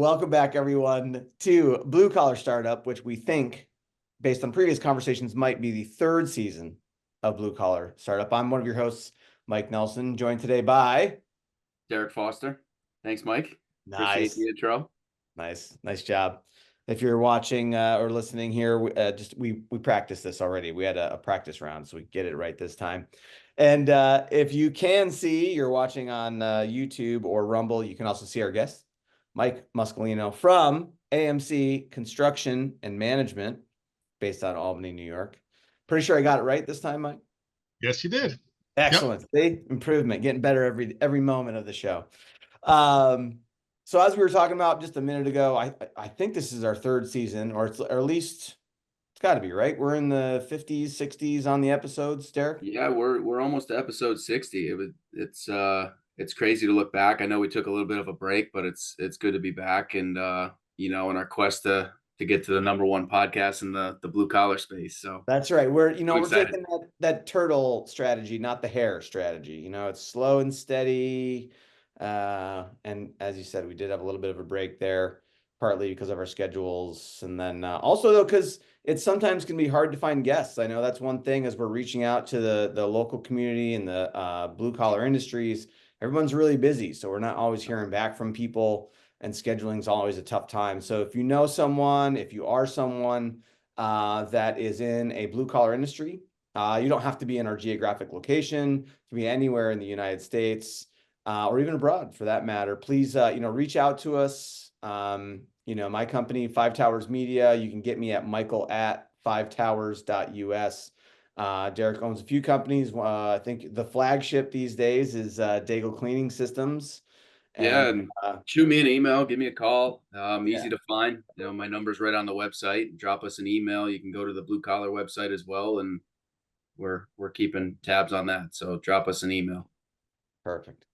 Welcome back, everyone, to Blue Collar Startup, which we think, based on previous conversations, might be the third season of Blue Collar Startup. I'm one of your hosts, Mike Nelson, joined today by Derek Foster. Thanks, Mike. Appreciate Nice, the intro. nice job. If you're watching or listening here, we practiced this already. We had a practice round, so we get it right this time. And if you can see, you're watching on YouTube or Rumble, you can also see our guest, Mike Muscolino from AMC Construction and Management, based out of Albany, New York. Pretty sure I got it right this time, Mike. Yes, you did. Excellent. See? Improvement, getting better every moment of the show. So as we were talking about just a minute ago, I think this is our third season, or at least it's got to be, right? We're in the 50s, 60s on the episodes, Derek. Yeah, we're almost to episode 60. It's crazy to look back. I know we took a little bit of a break, but it's good to be back and in our quest to get to the #1 podcast in the blue collar space. So That's right. We're excited. taking that turtle strategy, not the hare strategy. It's slow and steady. And as you said, we did have a little bit of a break there, partly because of our schedules. And then also though, because it sometimes can be hard to find guests. I know that's one thing as we're reaching out to the local community and the blue collar industries. Everyone's really busy. So we're not always hearing back from people, and scheduling is always a tough time. So if you know someone, if you are someone that is in a blue collar industry, you don't have to be in our geographic location. You can be anywhere in the United States or even abroad for that matter. Please, reach out to us. My company, 5 Towers Media, you can get me at michael@5towers.us. Derek owns a few companies. I think the flagship these days is Daigle Cleaning Systems. Yeah, and shoot me an email, give me a call. Easy Yeah. to find. My number's right on the website. Drop us an email. You can go to the blue collar website as well, and we're keeping tabs on that. So drop us an email. Perfect.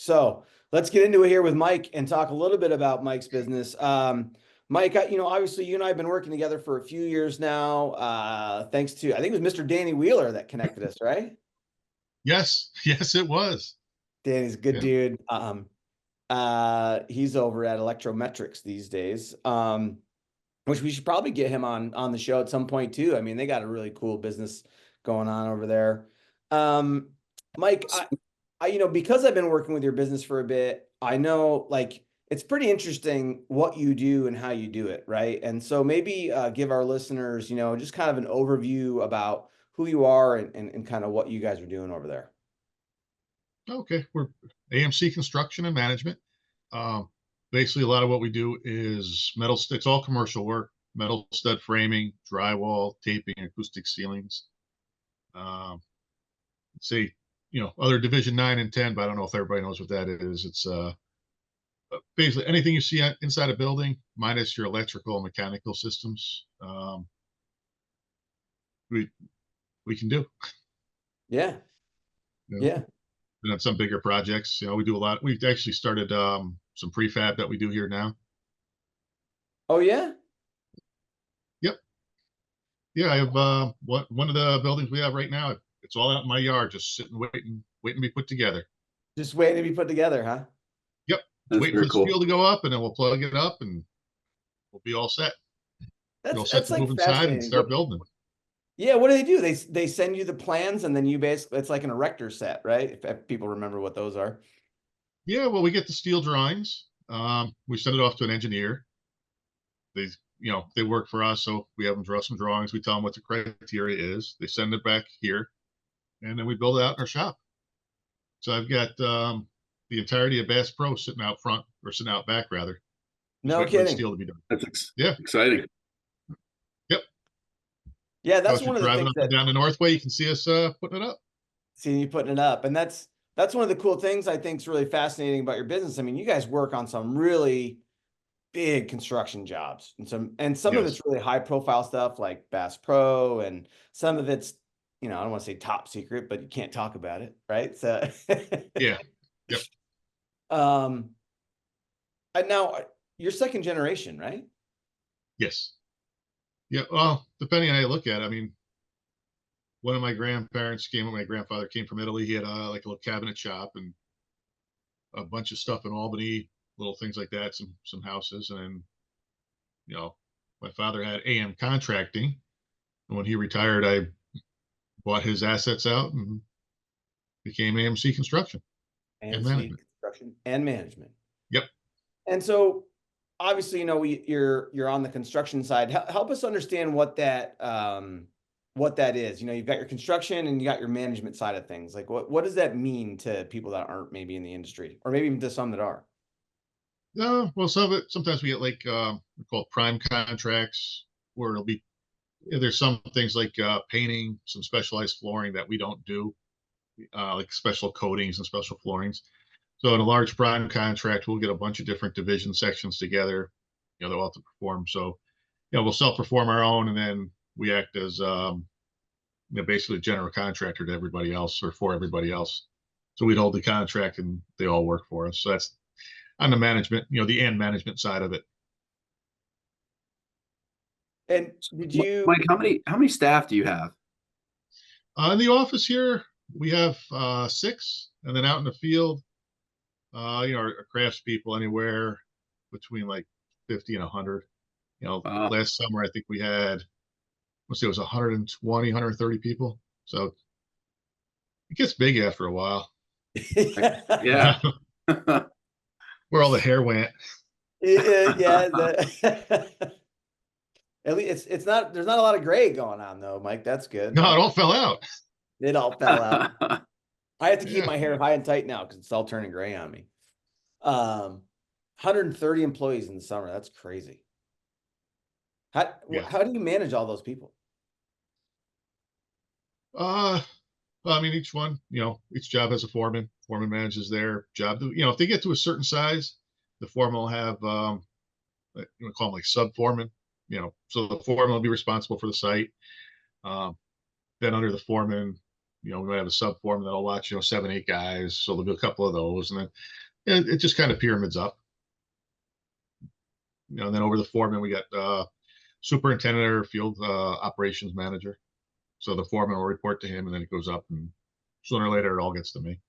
So let's get into it here with Mike and talk a little bit about Mike's business. Mike, obviously you and I have been working together for a few years now. Thanks to, I think it was Mr. Danny Wheeler that connected us, right? Yes, it was. Danny's a good Yeah. dude. He's over at Electrometrics these days. Which we should probably get him on the show at some point too. I mean, they got a really cool business going on over there. Mike, because I've been working with your business for a bit, I know it's pretty interesting what you do and how you do it, right? And so maybe give our listeners, just kind of an overview about who you are and kind of what you guys are doing over there. Okay, we're AMC Construction and Management. Basically, a lot of what we do is metal. It's all commercial work: metal stud framing, drywall, taping, acoustic ceilings. Say, other Division 9 and 10, but I don't know if everybody knows what that is. It's basically anything you see inside a building, minus your electrical and mechanical systems. We can do. Yeah. Yeah. And on some bigger projects, we do a lot. We've actually started some prefab that we do here now. Oh yeah. Yep. Yeah, I have one of the buildings we have right now. It's all out in my yard, just sitting, waiting to be put together. Just waiting to be put together, huh? Yep. That's Waiting for the cool. steel to go up, and then we'll plug it up, and we'll be all set. We'll set to move inside and start building. Yeah, what do? They send you the plans and then you basically, it's like an erector set, right? If people remember what those are. Yeah, well, we get the steel drawings. We send it off to an engineer. They work for us, so we have them draw some drawings. We tell them what the criteria is. They send it back here, and then we build it out in our shop. So I've got the entirety of Bass Pro sitting out front, or sitting out back rather. No kidding. Steel to be done. That's exciting. Yep. Yeah, that's one of the things that down the Northway, you can see us putting it up. Seeing you putting it up, and that's one of the cool things I think is really fascinating about your business. I mean, you guys work on some really big construction jobs, and some of it's really high profile stuff like Bass Pro, and some of it's I don't want to say top secret, but you can't talk about it, right? So yeah. Yep. And now you're second generation, right? Yes. Yeah. Well, depending on how you look at it, I mean, one of my grandparents my grandfather came from Italy. He had like a little cabinet shop and a bunch of stuff in Albany. little things like that, some houses, and then, my father had AM contracting, and when he retired, I bought his assets out and became AMC Construction and AMC Management. construction and management. Yep. And so obviously, you're on the construction side. Help us understand what that is. You've got your construction and you got your management side of things. Like what does that mean to people that aren't maybe in the industry, or maybe even to some that are? Well, some of it, sometimes we get like we call it prime contracts, where it'll be, there's some things like painting, some specialized flooring that we don't do, like special coatings and special floorings. So in a large prime contract, we'll get a bunch of different division sections together, they'll have to perform. So, we'll self-perform our own, and then we act as basically a general contractor to everybody else or for everybody else. So we'd hold the contract and they all work for us. So that's on the management, the and management side of it. And did you? Mike, how many staff do you have? In the office here, we have 6, and then out in the field, our crafts people anywhere between like 50 and 100. Wow. Last summer I think we had, let's say it was 120, 130 people. So it gets big after a while. Yeah. Where all the hair went. Yeah. At least it's not. There's not a lot of gray going on though, Mike. That's good. No, it all fell out. It all fell out. I have to keep Yeah. my hair high and tight now because it's all turning gray on me. 130 employees in the summer. That's crazy. Yeah. How do you manage all those people? Well, I mean, each one, each job has a foreman. Foreman manages their job. If they get to a certain size, the foreman will have, call them like sub foreman. So the foreman will be responsible for the site. Um, then under the foreman, we might have a sub foreman that'll watch, 7, 8 guys. So there'll be a couple of those, and then it just kind of pyramids up. And then over the foreman, we got superintendent or field operations manager. So the foreman will report to him, and then it goes up, and sooner or later, it all gets to me.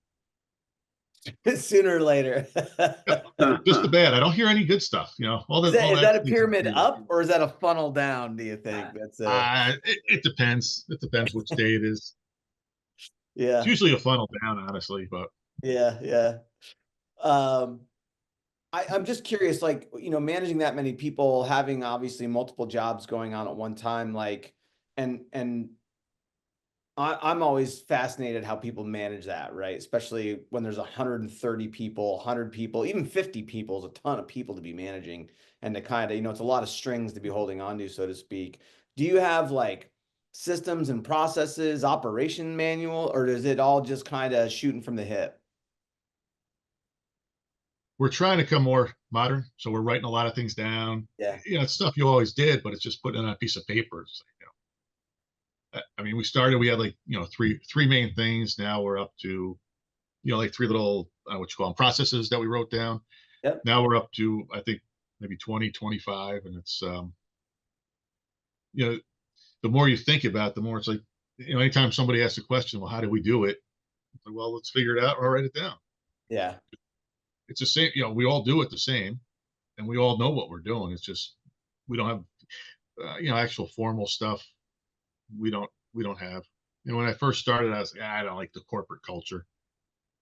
Sooner or later. Just the bad. I don't hear any good stuff. Is that a pyramid up or is that a funnel down? Do you think that's it depends. It depends which day it is. It's Yeah, usually a funnel down, honestly, but yeah. Um, I'm just curious, like, managing that many people, having obviously multiple jobs going on at one time, like, and I'm always fascinated how people manage that, right? Especially when there's 130 people, 100 people, even 50 people is a ton of people to be managing, and to kind of, it's a lot of strings to be holding on to, so to speak. Do you have like systems and processes, operation manual, or is it all just kind of shooting from the hip? we're trying to come more modern. So we're writing a lot of things down. Yeah. It's stuff you always did, but it's just putting it on a piece of paper. I mean, we had like, three main things. Now we're up to, like 3 little, what you call them, processes that we wrote down. Yep. Now we're up to, I think, maybe 20, 25. And it's, the more you think about it, the more it's like, anytime somebody asks a question, well, how do we do it? It's like, well, let's figure it out or write it down. Yeah. It's the same, we all do it the same, and we all know what we're doing. It's just, we don't have, actual formal stuff. We don't have. When I first started, I was like, I don't like the corporate culture.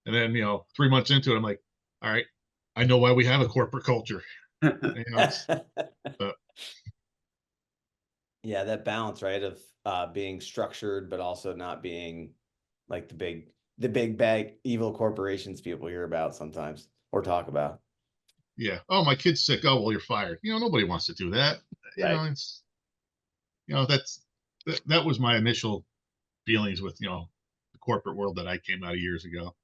And then, 3 months into it, I'm like, all right, I know why we have a corporate culture. It's, Yeah, that balance, right, of being structured, but also not being like the big bag evil corporations people hear about sometimes or talk about. yeah. Oh, my kid's sick. Oh, well, you're fired. Nobody wants to do that. Right. It's, that was my initial feelings with, the corporate world that I came out of years ago.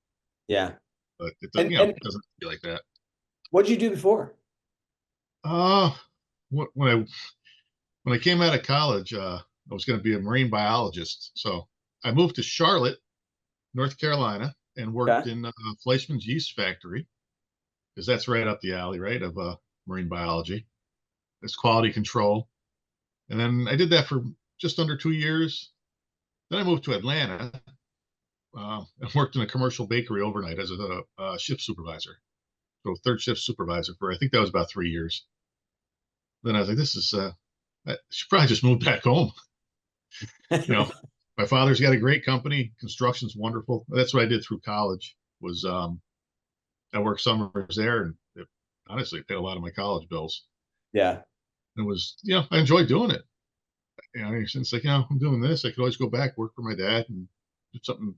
Yeah. But it, And it doesn't feel like that. what'd you do before? Uh, when I came out of college, I was going to be a marine biologist. So I moved to Charlotte, North Carolina, and worked Okay. in Fleischmann's yeast factory, because that's right up the alley, right, of marine biology. It's quality control. And then I did that for just under 2 years. Then I moved to Atlanta and worked in a commercial bakery overnight as a shift supervisor. so third shift supervisor for, I think that was about 3 years. Then I was like, this is, I should probably just move back home. You know, my father's got a great company. Construction's wonderful. That's what I did through college was, I worked summers there and it honestly paid a lot of my college bills. Yeah. It was, I enjoyed doing it. Since like, I'm doing this, I could always go back, work for my dad and do something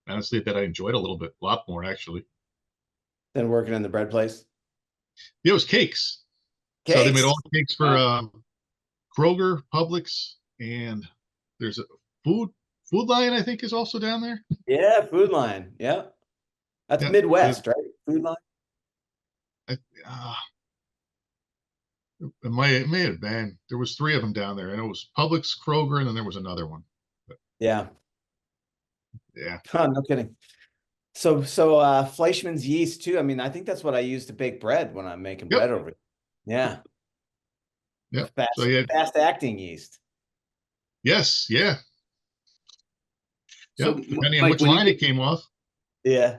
honestly that I enjoyed a little bit, a lot more actually. Then working in the bread place. Yeah, it was cakes. So they made Cakes. all the cakes for Kroger, Publix, and there's a food food line I think is also down there. Yeah, Food Line. Yeah. That's Yeah, Midwest, right? Food Line. I, uh, it may have been. There was three of them down there, and it was Publix, Kroger, and then there was another one. But Yeah. yeah, Huh, no kidding. So Fleischmann's yeast too. I mean, I think that's what I use to bake bread when I'm making yep, bread over here. Yeah. yep. So Fast yeah, fast acting yeast. yes, yeah, So, yep. Depending on Mike, which when you line get, it came off. Yeah.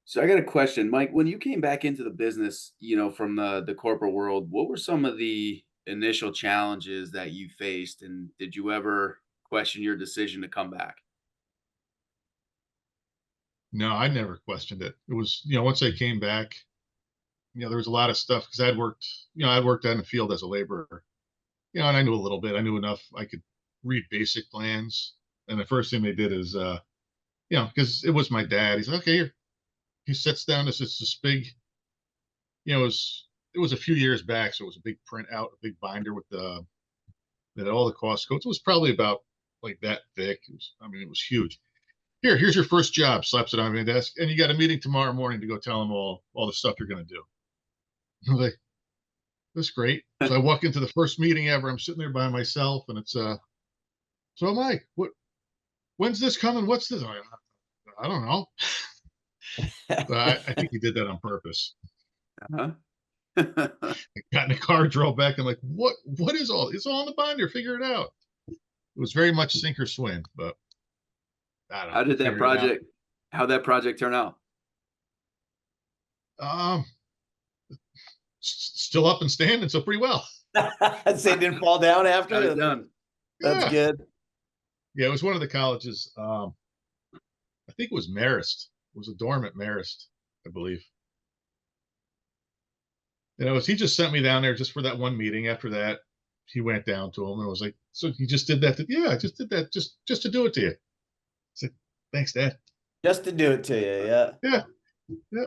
so I got a question, Mike. When you came back into the business, from the corporate world, what were some of the initial challenges that you faced, and did you ever question your decision to come back? No, I never questioned it. It was, once I came back, there was a lot of stuff because I'd worked out in the field as a laborer, and I knew a little bit. I knew enough. I could read basic plans. And the first thing they did is, because it was my dad. He's like, okay, here. He sits down. It's this big, it was a few years back, so it was a big printout, a big binder with that all the cost codes. It was probably about like that thick. It was huge. Here's your first job. Slaps it on my desk, and you got a meeting tomorrow morning to go tell them all the stuff you're going to do. I'm like, that's great. So I walk into the first meeting ever. I'm sitting there by myself, and it's so Mike, when's this coming? What's this? I don't know. But I think he did that on purpose. Uh-huh. I got in the car, drove back. I'm like, what is all? It's all in the binder. Figure it out. It was very much sink or swim, but I don't know. How We did that figured it out. project how that project turn out? Um, Still up and standing, so pretty well. Say it didn't fall down Got it after. done. That's Yeah, good. yeah. It was one of the colleges. I think it was Marist. It was a dorm at Marist, I believe. He just sent me down there just for that one meeting. After that, he went down to him and was like, "So you just did that? Yeah, I just did that just to do it to you." I said, "Thanks, Dad." Just to do it to you. Yeah. Yeah, yeah.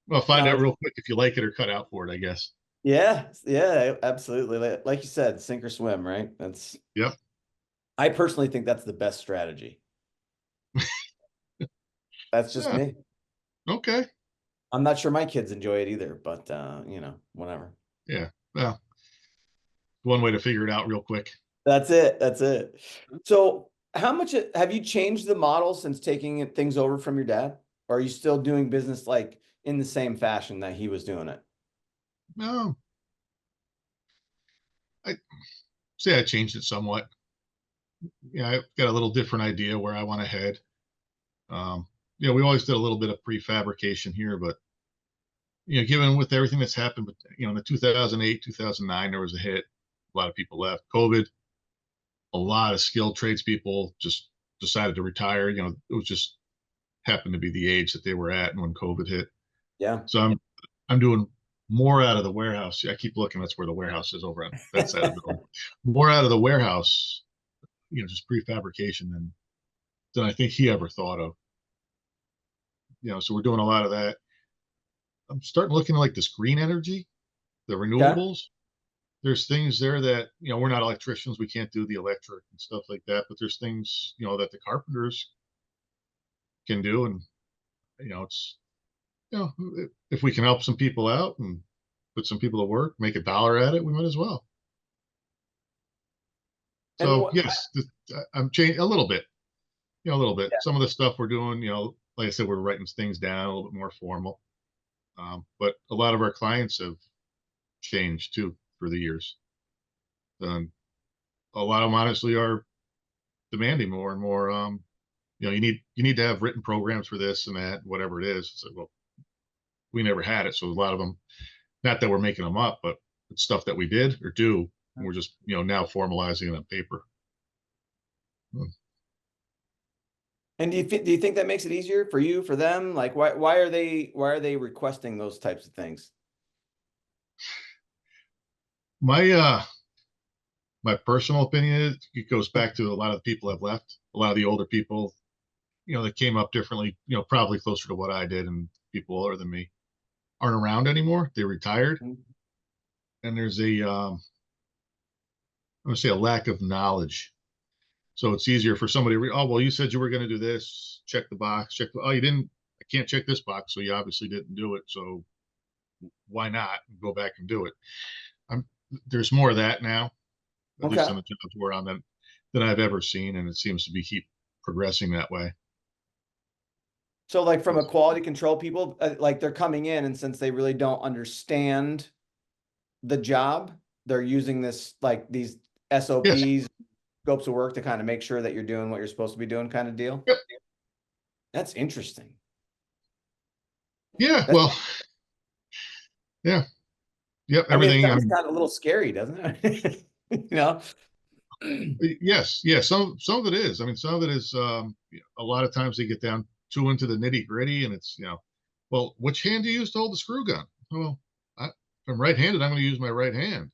Well, find No, out real quick if you like it or cut out for it, I guess. yeah. Yeah. Absolutely. Like you said, sink or swim, right? Yep. I personally think that's the best strategy. That's just Yeah. me. Okay. I'm not sure my kids enjoy it either, but whatever. Yeah. Well, one way to figure it out real quick. That's it. That's it. So, how much have you changed the model since taking things over from your dad? Or are you still doing business like in the same fashion that he was doing it? No, I say I changed it somewhat. Yeah, I've got a little different idea where I want to head. Um, we always did a little bit of prefabrication here, but given with everything that's happened, but in the 2008, 2009, there was a hit. A lot of people left. COVID, a lot of skilled tradespeople just decided to retire. It was just happened to be the age that they were at when COVID hit. Yeah. So I'm doing more out of the warehouse. I keep looking. That's where the warehouse is over on that side of the building. More out of the warehouse, just prefabrication than I think he ever thought of. So we're doing a lot of that. I'm starting looking like this green energy, the Yeah. renewables. There's things there that we're not electricians. We can't do the electric and stuff like that. But there's things that the carpenters can do, and it's if we can help some people out and put some people to work, make $1 at it, we might as well. And So what? yes, I'm changing a little bit. A little bit. Yeah. Some of the stuff we're doing, like I said, we're writing things down a little bit more formal. But a lot of our clients have changed too through the years. And a lot of them honestly are demanding more and more. You need to have written programs for this and that, whatever it is. So, well, we never had it. So a lot of them, not that we're making them up, but it's stuff that we did or do. And we're just, now formalizing it on paper. And do you think that makes it easier for you, for them? Like, why are they requesting those types of things? My my personal opinion is it goes back to a lot of the people have left, a lot of the older people, that came up differently, probably closer to what I did, and people older than me aren't around anymore. They retired, and there's I'm gonna say a lack of knowledge. So it's easier for somebody. Oh, well, you said you were going to do this. Check the box. Oh, you didn't. I can't check this box, so you obviously didn't do it. So why not go back and do it? I'm, there's more of that now, at least on Okay. the jobs we're on, than I've ever seen, and it seems to be keep progressing that way. So like from a quality control people, like they're coming in and since they really don't understand the job, they're using this like these Yes. SOPs, scopes of work to kind of make sure that you're doing what you're supposed to be doing kind of deal. Yep. That's interesting. Yeah. That's, Well. Yeah. Yep. I mean, it Everything. I sounds mean, kind of a little scary, doesn't it? You know? yes. Yeah. Some of it is. I mean, some of it is. A lot of times they get down too into the nitty gritty, and it's well, which hand do you use to hold the screw gun? Well, if I'm right-handed, I'm going to use my right hand.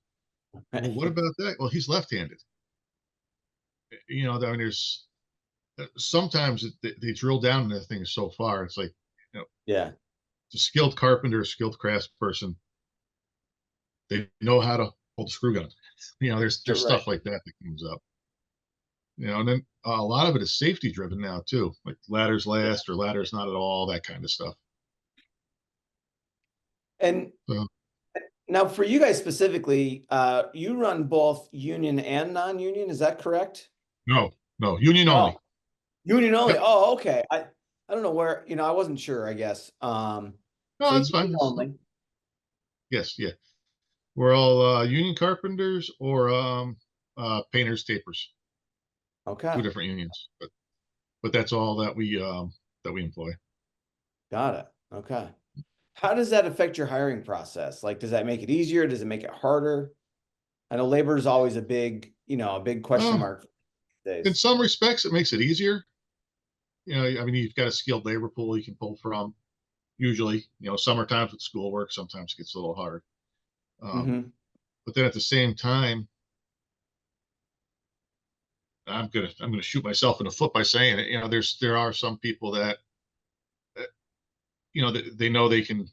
Well, what about that? Well, he's left-handed. I mean, there's sometimes they drill down into things so far. It's like, Yeah. the skilled carpenter, skilled craftsperson, they know how to hold the screw gun. There's Right. stuff like that that comes up. And then a lot of it is safety driven now too, like ladders Yeah. last or ladders not at all, that kind of stuff. And So, now for you guys specifically, you run both union and non-union, is that correct? no, no, union Oh, only. union only. Yep. Oh, okay. I don't know where, I wasn't sure, I guess. No, So that's union fine. only. Yes, yeah. We're all union carpenters or painters, tapers, two Okay. different unions, but that's all that we employ. Got it. Okay. How does that affect your hiring process? Like, does that make it easier? Does it make it harder? I know labor is always a big question Um, mark these in days. some respects, it makes it easier. I mean, you've got a skilled labor pool you can pull from. Usually, summertime with schoolwork, sometimes it gets a little hard. Um, Hmm. but then at the same time, I'm gonna shoot myself in the foot by saying it. There are some people that they know they can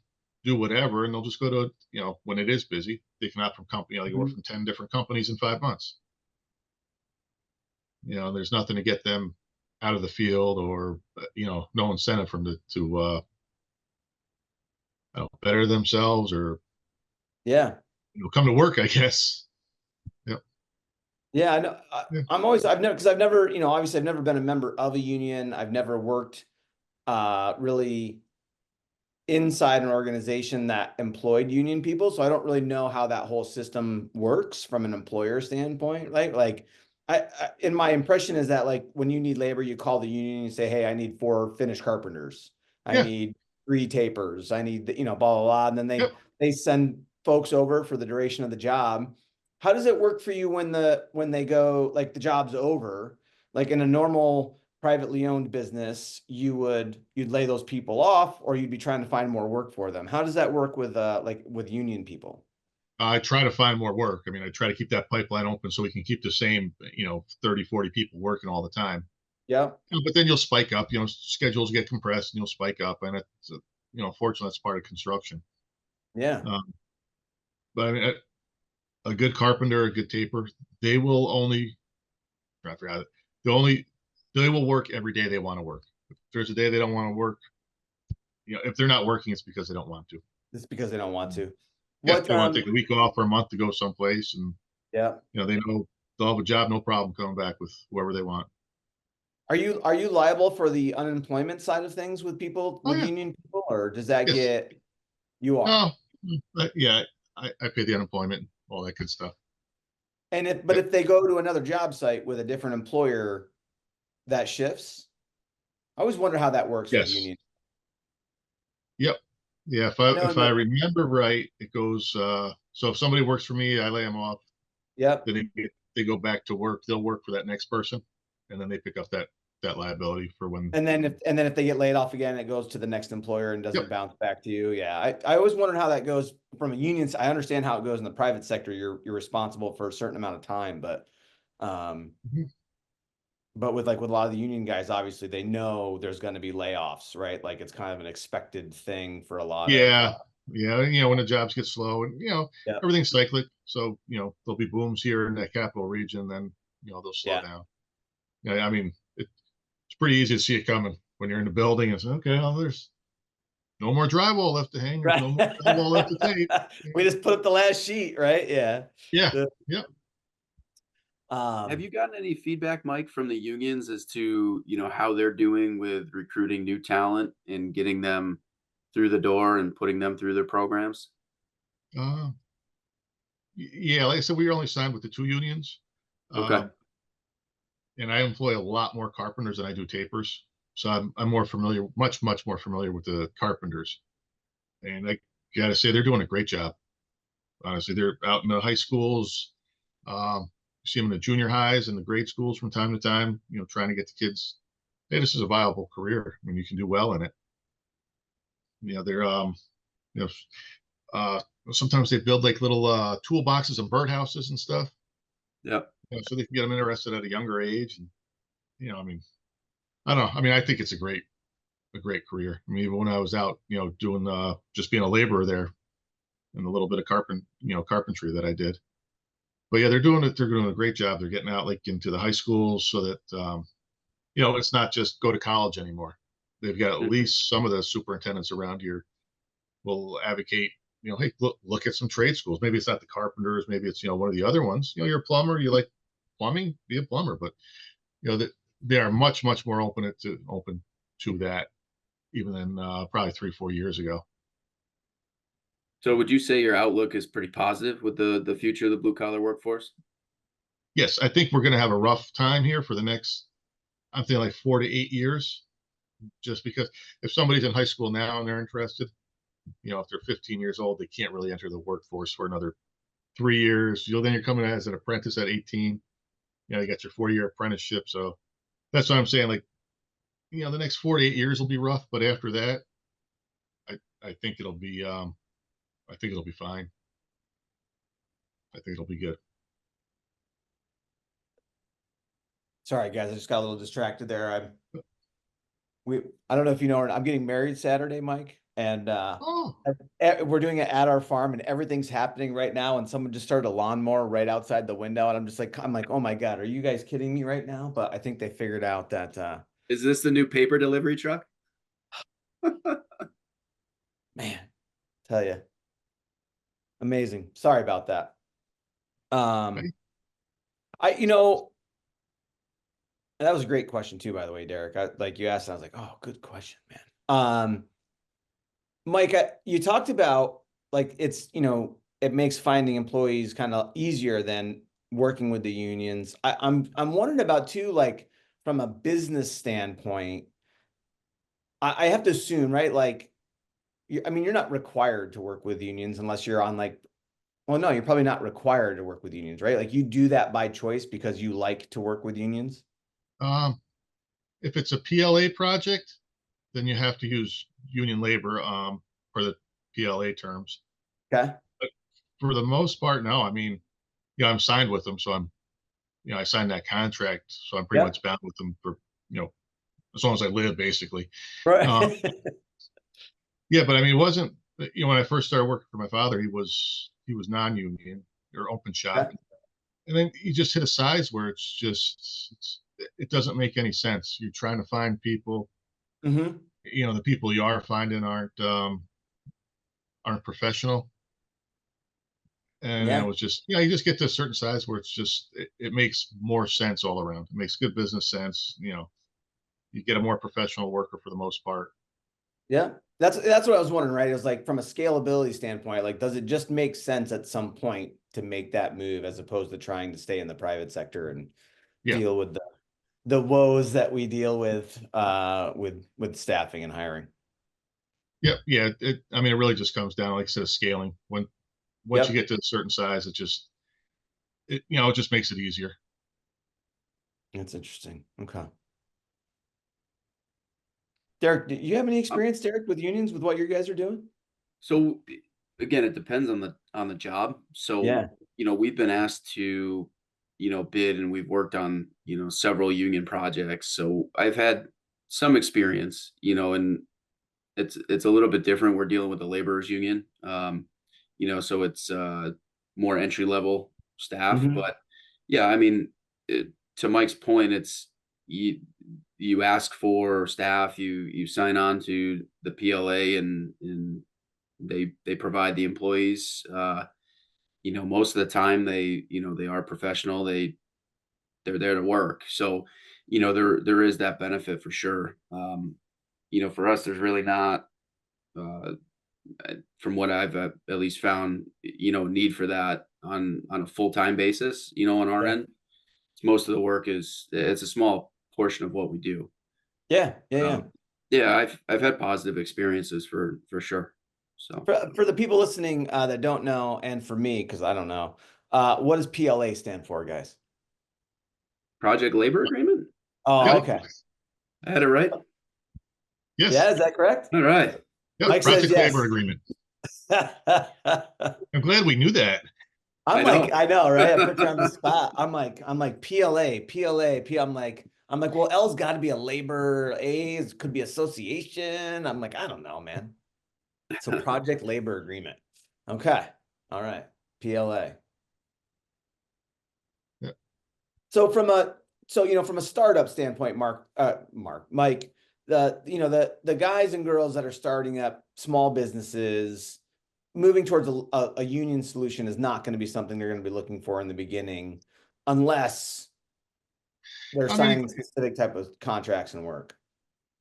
do whatever, and they'll just go to when it is busy, they can opt from company. They can work Hmm. from 10 different companies in 5 months. There's nothing to get them out of the field, or no incentive for them to better themselves, or Yeah. come to work, I guess. Yep. Yeah, I know. Yeah. I've never, obviously I've never been a member of a union. I've never worked really inside an organization that employed union people. So I don't really know how that whole system works from an employer standpoint. Like in my impression is that like when you need labor, you call the union and say, hey, I need 4 finished carpenters. I Yeah. need 3 tapers. I need, blah, blah, blah. And then Yep. they send folks over for the duration of the job. How does it work for you when they go, like the job's over? Like in a normal privately owned business, you'd lay those people off or you'd be trying to find more work for them. How does that work with like with union people? I try to find more work. I mean, I try to keep that pipeline open so we can keep the same, 30, 40 people working all the time. Yeah. But then you'll spike up, schedules get compressed and you'll spike up. And it's, fortunately, that's part of construction. Yeah. Um, but I mean, a good carpenter, a good taper, they will only, I forgot it, they will work every day they want to work. If there's a day they don't want to work, if they're not working, it's because they don't want to. It's because they don't want to. Yeah, What they want to take a week off for a month to go someplace, and yeah. they know they'll have a job, no problem coming back with whoever they want. Are you liable for the unemployment side of things with people Oh with yeah, union people or does that yes, get you are? no, yeah, I pay the unemployment, all that good stuff. And Yep. if they go to another job site with a different employer, that shifts? I always wonder how that works with Yes. union. Yep. Yeah, I know if in I the, remember right, it goes so if somebody works for me, I lay them off, yep. then they go back to work, they'll work for that next person, and then they pick up that liability for when. And then if they get laid off again, it goes to the next employer and Yep. doesn't bounce back to you. Yeah. I always wondered how that goes from a union. I understand how it goes in the private sector. You're responsible for a certain amount of time, um, Mhm. but with a lot of the union guys, obviously they know there's going to be layoffs, right? Like it's kind of an expected thing for a lot of, Yeah, yeah, when the jobs get slow and yeah, everything's cyclic, so there'll be booms here in that capital region, then they'll slow yeah. down. Yeah, I mean it's pretty easy to see it coming when you're in the building and say, okay, well, there's no more drywall left to hang, there's Right. no more drywall left to tape. We just put up the last sheet, right? Yeah. Yeah, The, yeah. Have um, you gotten any feedback, Mike, from the unions as to, how they're doing with recruiting new talent and getting them through the door and putting them through their programs? Uh, yeah, like I said, we were only signed with the two unions. Okay. Um, and I employ a lot more carpenters than I do tapers. So I'm more familiar, much more familiar with the carpenters. And I gotta say, they're doing a great job. Honestly, they're out in the high schools. See them in the junior highs and the grade schools from time to time. Trying to get the kids. Hey, this is a viable career. I mean, you can do well in it. They're you know, uh, sometimes they build like little toolboxes and birdhouses and stuff. Yep. So they can get them interested at a younger age. And I mean, I don't know. I mean, I think it's a great career. I mean, even when I was out, doing just being a laborer there and a little bit of carpentry that I did. But yeah, they're doing it. They're doing a great job. They're getting out like into the high schools so that it's not just go to college anymore. They've got at Mhm. least some of the superintendents around here will advocate. Hey, look at some trade schools. Maybe it's not the carpenters. Maybe it's one of the other ones. You're a plumber. You like plumbing, be a plumber. But that they are much more open to that even than probably 3 4 years ago. So would you say your outlook is pretty positive with the future of the blue collar workforce? Yes, I think we're going to have a rough time here for the next, I'm thinking like 4 to 8 years, just because if somebody's in high school now and they're interested, if they're 15 years old, they can't really enter the workforce for another 3 years. Then you're coming as an apprentice at 18. You got your 4 year apprenticeship. So that's what I'm saying. Like, the next 4 to 8 years will be rough, but after that, I think I think it'll be fine. I think it'll be good. sorry guys, I just got a little distracted there. I don't know if you know, I'm getting married Saturday, Mike, and Oh, we're doing it at our farm, and everything's happening right now. And someone just started a lawnmower right outside the window, and I'm like, oh my God, are you guys kidding me right now? But I think they figured out that, Is this the new paper delivery truck? man, tell you, amazing. Sorry about that. Um, okay. you and that was a great question too, by the way, Derek. Like you asked, and I was like, oh, good question, man. Mike, you talked about like it makes finding employees kind of easier than working with the unions. I'm wondering about too, like from a business standpoint. I have to assume, right? Like, I mean, you're not required to work with unions unless you're on like, well, no, you're probably not required to work with unions, right? Like you do that by choice because you like to work with unions. Um, if it's a PLA project, then you have to use union labor for the PLA terms. Okay. But for the most part, no. I mean, I'm signed with them, so I signed that contract, so I'm pretty Yep. much bound with them for you know as long as I live, basically. Uh, Right. yeah, but I mean, it wasn't when I first started working for my father, he was non-union or open shop, Okay. and then he just hit a size where it doesn't make any sense. You're trying to find people, Hmm. the people you are finding aren't professional, and it Yeah. was just you just get to a certain size where it makes more sense all around. It makes good business sense. You get a more professional worker for the most part. Yeah. That's what I was wondering, right? It was like from a scalability standpoint, like does it just make sense at some point to make that move as opposed to trying to stay in the private sector and Yeah, deal with the woes that we deal with staffing and hiring? Yeah, yeah. I mean, it really just comes down, like I said, scaling. Once you Yep. get to a certain size, it just makes it easier. That's interesting. Okay. Derek, do you have any Uh, experience, Derek, with unions with what you guys are doing? So again, it depends on the job. So, Yeah. we've been asked to, bid, and we've worked on, several union projects. So I've had some experience, and it's a little bit different. We're dealing with the laborers union. So it's more entry level staff, Hmm. but yeah, I mean, to Mike's point, it's you ask for staff, you sign on to the PLA, and they provide the employees. Most of the time they are professional. They're there to work. So, there is that benefit for sure. For us, there's really not, uh, from what I've at least found, need for that on a full time basis. On our Yeah. end, most of the work it's a small portion of what we do. Yeah. Yeah. Yeah. Um, yeah, I've had positive experiences for sure. So For the people listening that don't know, and for me, because I don't know, what does PLA stand for, guys? project labor agreement. I Oh, Yep. think okay. I had it right. Yes. Yeah, is that correct? All right. Yep. Mike says Project labor yes. agreement. I'm glad we knew that. I'm I like, know. I know, right? I put you on the spot. I'm like PLA, PLA, P. I'm like, well, L's got to be a labor, A's could be association. I'm like, I don't know, man. So project labor agreement. Okay. All right. PLA. Yep. So from a startup standpoint, Mike, the guys and girls that are starting up small businesses, moving towards a union solution is not going to be something they're going to be looking for in the beginning, unless they're I mean, signing specific type of contracts and work.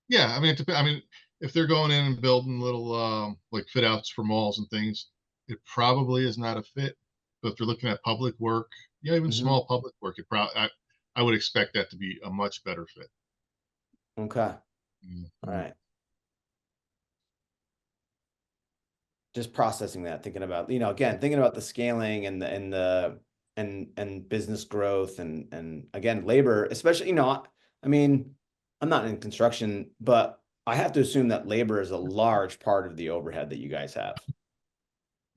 yeah. I mean, I mean, if they're going in and building little like fit outs for malls and things, it probably is not a fit. But if they're looking at public work, yeah, even Hmm. small public work, I would expect that to be a much better fit. Okay. All Mhm. right. Just processing that, thinking about, again, thinking about the scaling and business growth and again, labor, especially, I mean, I'm not in construction, but I have to assume that labor is a large part of the overhead that you guys have,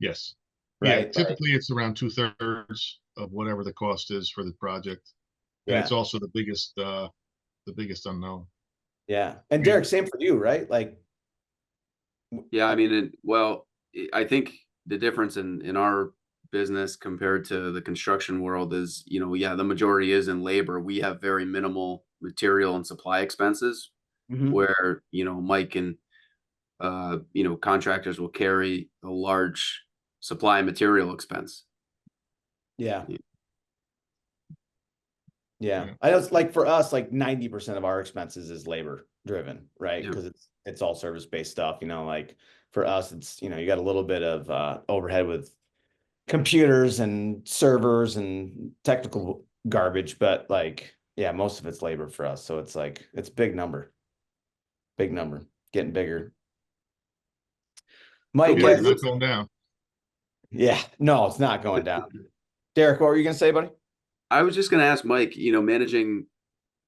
Yes. Yeah. right? Like, Typically, it's around 2/3 of whatever the cost is for the project, and it's yeah, also the biggest unknown. yeah. And I mean, Derek, same for you, right? Like, Yeah, I I- mean, I think the difference in our business compared to the construction world is, yeah, the majority is in labor. We have very minimal material and supply expenses, Mhm. where, Mike and contractors will carry a large supply and material expense. Yeah. Yeah. Yeah. yeah. I know it's like for us, like 90% of our expenses is labor driven, right? Yeah. Because it's all service-based stuff, like for us, it's, you got a little bit of overhead with computers and servers and technical garbage, but like, yeah, most of it's labor for us. So it's like it's big number, getting bigger. So Mike, Yeah, Mike, not going down. yeah, no, it's not going down. Derek, what were you gonna say, buddy? I was just going to ask Mike, managing,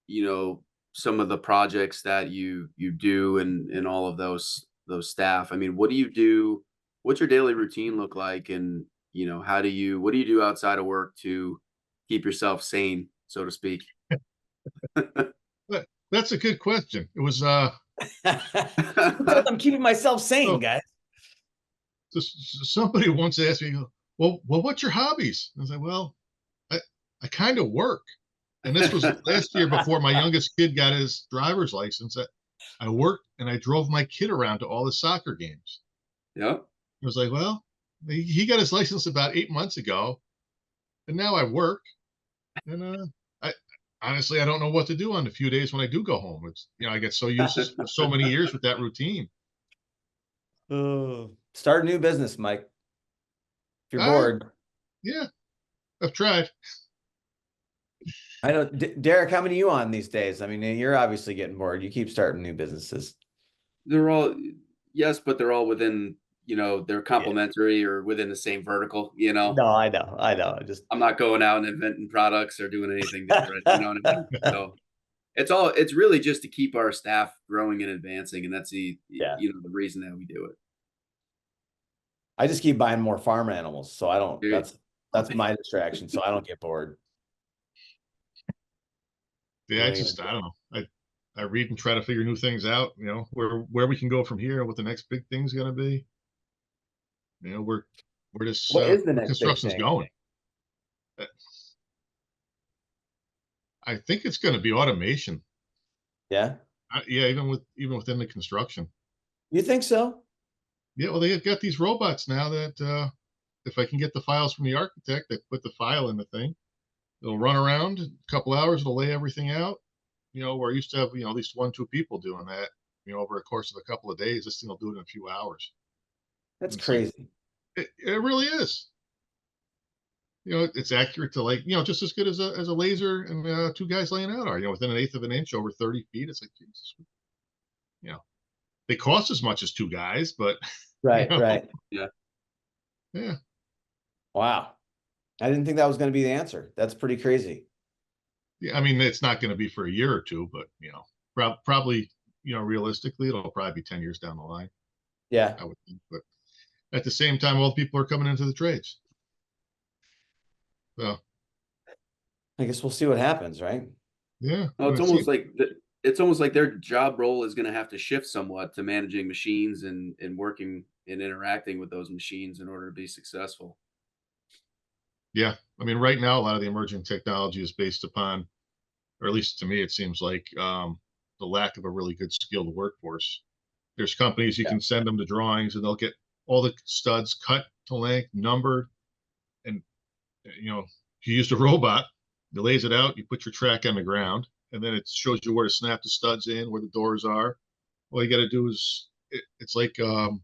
you know, some of the projects that you do, and all of those staff. I mean, what do you do? What's your daily routine look like? And, what do you do outside of work to keep yourself sane, so to speak? But that's a good question. It was I'm keeping myself sane, so, guys. somebody once asked me, well, what's your hobbies? I was like, well, I kind of work. And this was last year before my youngest kid got his driver's license. I worked and I drove my kid around to all the soccer games. Yep. I was like, well, he got his license about 8 months ago, and now I work. And I honestly I don't know what to do on the few days when I do go home. I get so used to so many years with that routine. Start a new business, Mike. If you're I bored. Yeah, I've tried. I know, Derek, how many you on these days? I mean, you're obviously getting bored. You keep starting new businesses. They're all Yes, but they're all within, they're Yeah. complementary or within the same vertical, No, I know. I just I'm not going out and inventing products or doing anything different, you know what I mean? So it's really just to keep our staff growing and advancing, and that's yeah. the reason that we do it. I just keep buying more farm animals, so I don't. Dude. That's my distraction, so I don't get bored. Yeah, What are you gonna I do? don't know. I read and try to figure new things out. Where we can go from here, what the next big thing's going to be. Where this What is the where next big construction's thing? going. Uh, I think it's going to be automation. Yeah, Yeah, even within the construction. you think so? Yeah, well, they've got these robots now that if I can get the files from the architect, they put the file in the thing. It'll run around a couple hours. It'll lay everything out. Where I used to have at least 1, 2 people doing that. Over a course of a couple of days, this thing will do it in a few hours. That's And it's like crazy. it really is. It's accurate to just as good as a laser and two guys laying out are. Within an eighth of an inch over 30 feet. It's like Jesus. You know, they cost as much as two guys, but you Right, know, right. Yeah. yeah, Wow. I didn't think that was going to be the answer. That's pretty crazy. yeah. I mean, it's not going to be for a year or two, but probably realistically, it'll probably be 10 years down the line. Yeah. I would think, but at the same time, all the people are coming into the trades. So I guess we'll see what happens, right? yeah, Well, and it's almost like their job role is going to have to shift somewhat to managing machines and working and interacting with those machines in order to be successful. yeah. I mean, right now, a lot of the emerging technology is based upon, or at least to me, it seems like the lack of a really good skilled workforce. There's companies you Yeah. can send them the drawings, and they'll get all the studs cut to length, numbered, and you used a robot. It lays it out. You put your track on the ground, and then it shows you where to snap the studs in, where the doors are. All you got to do is it's like an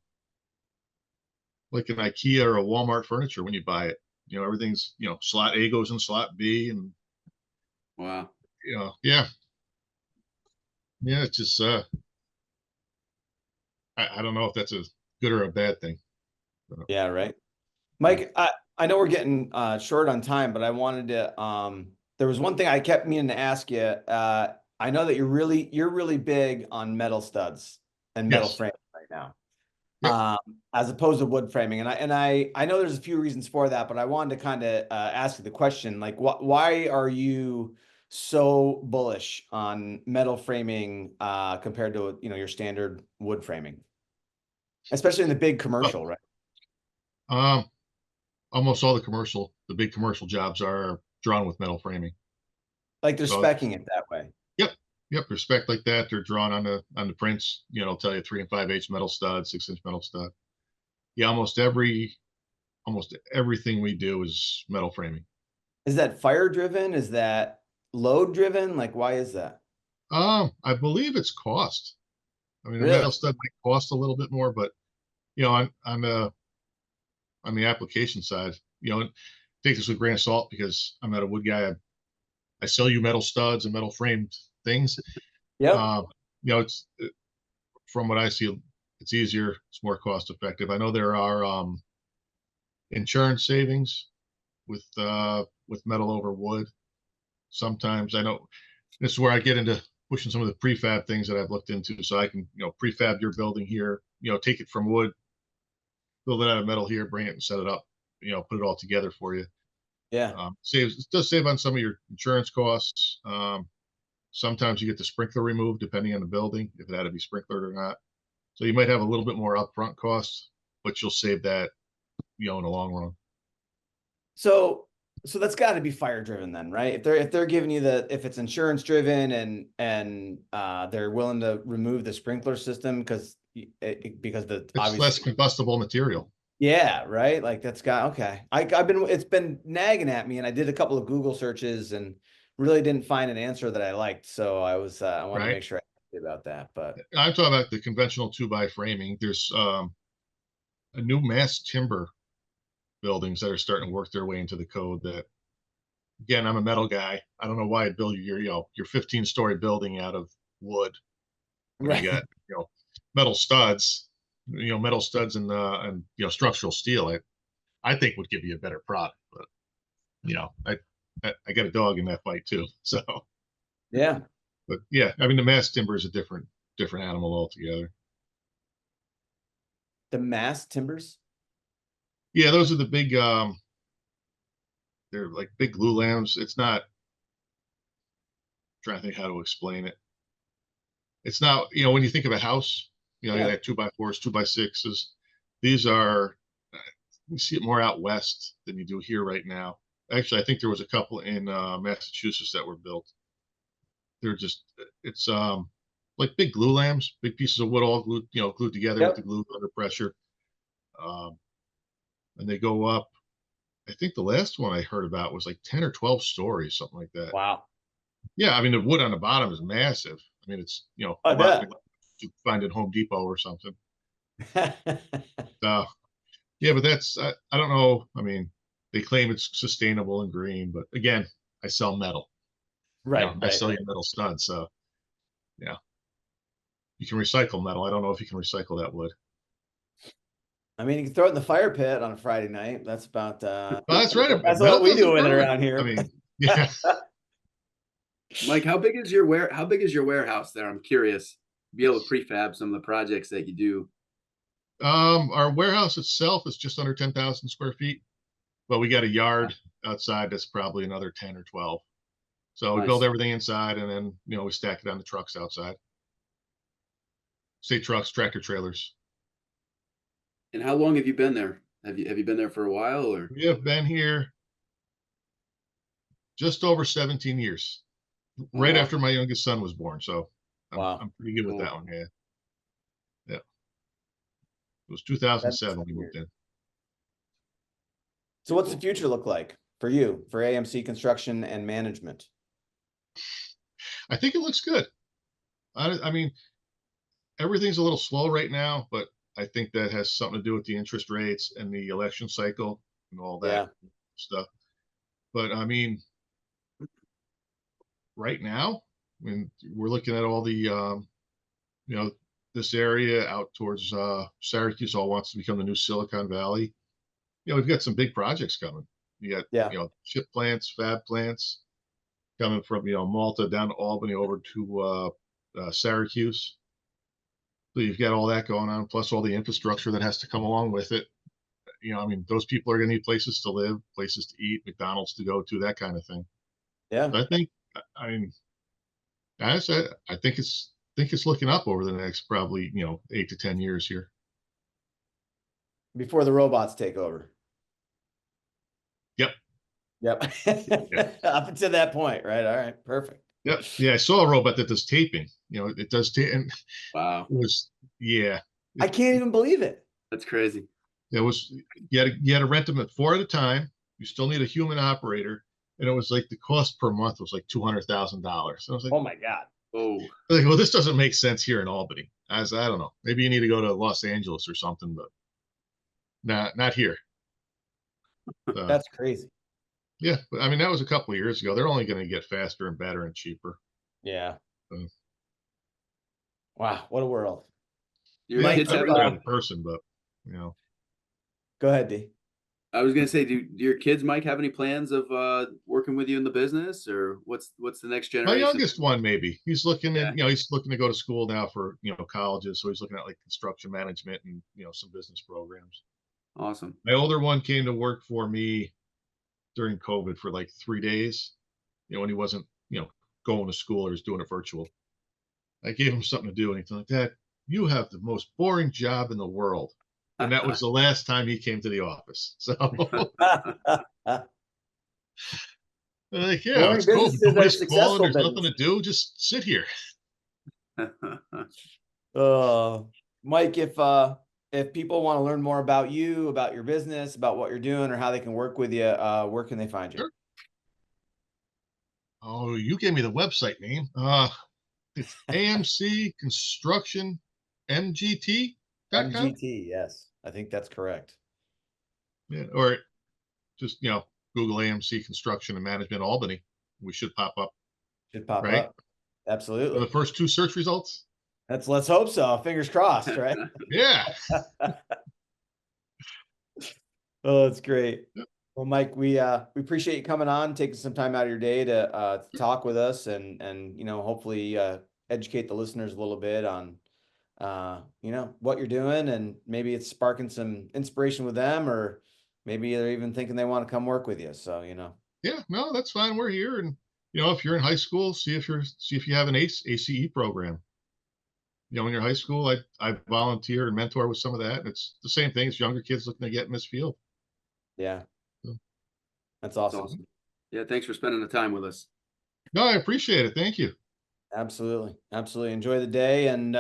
IKEA or a Walmart furniture when you buy it. Everything's slot A goes in slot B, and Wow. yeah, yeah. It's just I don't know if that's a good or a bad thing. Yeah, right. Yeah. Mike, I know we're getting short on time, but I wanted to there was one thing I kept meaning to ask you. I know that you're really big on metal studs and metal Yes. framing right now. Yep. As opposed to wood framing. And I know there's a few reasons for that, but I wanted to kind of ask you the question, like why are you so bullish on metal framing compared to your standard wood framing, especially in the big Well, commercial, right? um, almost all the big commercial jobs are drawn with metal framing. Like they're So specing it that way. yep, yep, respect like that. They're drawn on the prints. It'll tell you 3 and 5/8 metal stud, 6-inch metal stud. Yeah, almost everything we do is metal framing. Is that fire driven? Is that load driven? Like, why is that? I believe it's cost. I mean, the Really? metal stud might cost a little bit more, but on the application side, take this with a grain of salt because I'm not a wood guy. I sell you metal studs and metal framed things. Yep. Uh, it's from what I see, it's easier, it's more cost effective. I know there are insurance savings with metal over wood. Sometimes I know this is where I get into pushing some of the prefab things that I've looked into, so I can prefab your building here, take it from wood, build it out of metal here, bring it and set it up, put it all together for you. Yeah. It does save on some of your insurance costs. Sometimes you get the sprinkler removed depending on the building, if it had to be sprinklered or not. So you might have a little bit more upfront costs, but you'll save that, in the long run. So that's got to be fire driven then, right? If they're giving you if it's insurance driven and they're willing to remove the sprinkler system because the It's less obviously combustible material, yeah, right? Like that's got okay. It's been nagging at me and I did a couple of Google searches and really didn't find an answer that I liked. So I wanted to right? make sure I asked you about that. But I'm talking about the conventional 2x framing. There's a new mass timber buildings that are starting to work their way into the code that, again, I'm a metal guy. I don't know why I'd build your 15-story building out of wood when you right. got, metal studs. metal studs and structural steel, I think would give you a better product. But I got a dog in that fight too. So, Yeah. but yeah, I mean the mass timber is a different animal altogether. The mass timbers. Yeah, those are the big. They're like big glue lambs. It's not. I'm trying to think how to explain it. It's not. When you think of a house, you Yeah. have 2x4s, 2x6s. These are. You see it more out west than you do here right now. Actually, I think there was a couple in Massachusetts that were built. They're just. It's like big glue lambs, big pieces of wood all glued together with the Yep. glue under pressure. Um, and they go up. I think the last one I heard about was like 10 or 12 stories, something like that. Wow. Yeah, I mean the wood on the bottom is massive. I mean it's I a lot bet. you find at Home Depot or something. Uh, yeah, but I don't know. I mean, they claim it's sustainable and green, but again, I sell metal. Right. I Right. sell you metal studs, so yeah, you can recycle metal. I don't know if you can recycle that wood. I mean, you can throw it in the fire pit on a Friday night. That's about Well, that's right. that's Metal what we do doesn't with it burn. around I here. mean, yeah. Mike, how big is your warehouse there? I'm curious. Be able to prefab some of the projects that you do. Our warehouse itself is just under 10,000 square feet, but we got a yard outside that's probably another 10 or 12. So we build Nice. everything inside and then, we stack it on the trucks outside. Say trucks, tractor trailers. And how long have you been there? Have you been there for a while or? We have been here just over 17 years, Oh right wow. after my youngest son was born. So I'm, Wow. I'm pretty good with Cool. that one. Yeah. Yeah. It was That's 2007 we moved in. So what's the Cool. future look like for you, for AMC Construction and Management? I think it looks good. I mean, everything's a little slow right now, but I think that has something to do with the interest rates and the election cycle and all that Yeah. stuff. But I mean, right now, when we're looking at all the, you know, this area out towards Syracuse all wants to become the new Silicon Valley. We've got some big projects coming. You got, Yeah. chip plants, fab plants coming from, Malta down to Albany over to Syracuse. So you've got all that going on, plus all the infrastructure that has to come along with it. I mean, those people are going to need places to live, places to eat, McDonald's to go to, that kind of thing. Yeah. So I mean, as I think it's looking up over the next probably 8 to 10 years here. Before the robots take over. Yep. Yep. Yeah. Up until that point, right? All right. Perfect. Yep. Yeah. I saw a robot that does taping. It does tape, and Wow. it was yeah. I can't even believe it. That's crazy. It was you had to rent them at 4 at a time. You still need a human operator, and it was like the cost per month was like $200,000. I was like, Oh my God. Oh, well, this doesn't make sense here in Albany. I don't know. Maybe you need to go to Los Angeles or something, but not here. That's crazy. Yeah, but I mean that was a couple of years ago. They're only going to get faster and better and cheaper. Yeah. So, Wow. What a world. your yeah, kids I'd have rather have a person, but Go ahead, D. I was gonna say, do your kids, Mike, have any plans of working with you in the business, or what's the next my generation? youngest one maybe he's looking Yeah. at he's looking to go to school now for colleges, so he's looking at like construction management and some business programs. Awesome. My older one came to work for me during COVID for like 3 days, when he wasn't going to school or was doing it virtual. I gave him something to do, and he's like, Dad, you have the most boring job in the world. And that was the last time he came to the office. So like, yeah, Boring it's cool. businesses are Nobody's calling. successful There's nothing to businesses. do. Just sit here. Mike, if people want to learn more about you, about your business, about what you're doing, or how they can work with you, where can they find you? Sure. Oh, you gave me the website name. It's AMC Construction MGT.com. MGT, yes, I think that's correct. Yeah, or just Google AMC Construction and Management Albany. We should pop up, Should pop right? up. Are the Absolutely. first two search results. Let's hope so. Fingers crossed, right? Yeah. Oh, that's great. Yep. Well, Mike, we appreciate you coming on, taking some time out of your day to talk with us and hopefully educate the listeners a little bit on what you're doing, and maybe it's sparking some inspiration with them, or maybe they're even thinking they want to come work with you. So, Yeah, no, that's fine. We're here. And, if you're in high school, see if you have an ACE program. In your high school, I volunteer and mentor with some of that. And it's the same thing as younger kids looking to get in this field. yeah, So, that's That's awesome. awesome. Yeah, thanks for spending the time with us. no, I appreciate it. Thank you. Absolutely. Absolutely. Enjoy the day, and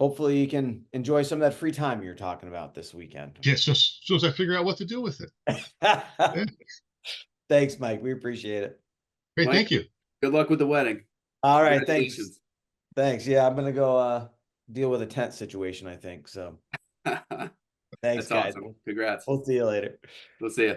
hopefully you can enjoy some of that free time you're talking about this weekend. Yes, just as soon as I figure out what to do with it. Yeah. Thanks, Mike. We appreciate it. Great, Mike, thank you. good luck with the wedding. All right. Thanks. Congratulations. Thanks. Yeah, I'm gonna go deal with a tent situation, I think. So thanks, That's guys. awesome. Congrats. We'll see you later. We'll see you.